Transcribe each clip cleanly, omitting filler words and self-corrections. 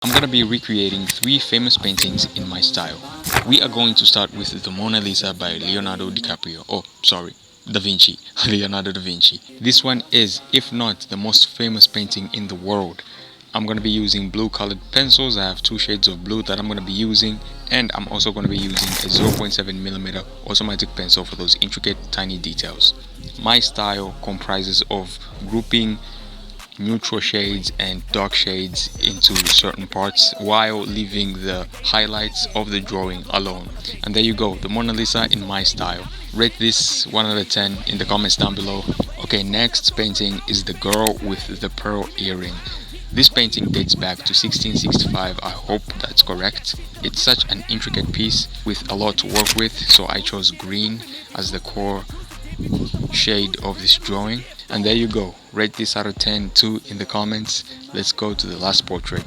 I'm gonna be recreating 3 famous paintings in my style. We are going to start with the Mona Lisa by Leonardo DiCaprio. Oh, sorry, Da Vinci. Leonardo da Vinci. This one is, if not the most famous painting in the world. I'm gonna be using blue colored pencils. I have 2 shades of blue that I'm gonna be using, and I'm also gonna be using a 0.7mm automatic pencil for those intricate tiny details. My style comprises of grouping neutral shades and dark shades into certain parts while leaving the highlights of the drawing alone. And there you go, the Mona Lisa in my style. Rate this 1 out of 10 in the comments down below. Okay, next painting is the girl with the pearl earring. This painting dates back to 1665. I hope that's correct. It's such an intricate piece with a lot to work with, so I chose green as the core shade of this drawing. And there you go, rate this out of 10 too in the comments. Let's go to the last portrait.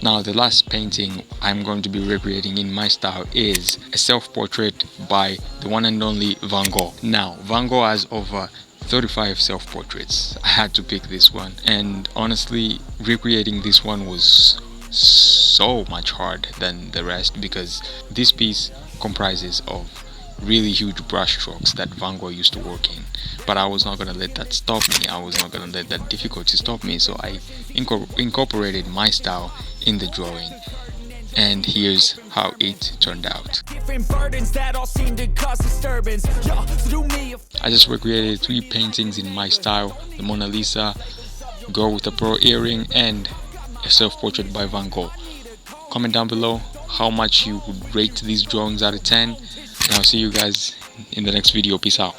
Now the last painting I'm going to be recreating in my style is a self-portrait by the one and only Van Gogh. Now Van Gogh has over 35 self-portraits. I had to pick this one, and honestly recreating this one was so much harder than the rest because this piece comprises of really huge brush strokes that Van Gogh used to work in. But I was not going to let that stop me. I was not going to let that difficulty stop me. So I incorporated my style in the drawing. And here's how it turned out. I just recreated 3 paintings in my style: the Mona Lisa, girl with a pearl earring, and a self-portrait by Van Gogh. Comment down below how much you would rate these drawings out of 10. And I'll see you guys in the next video. Peace out.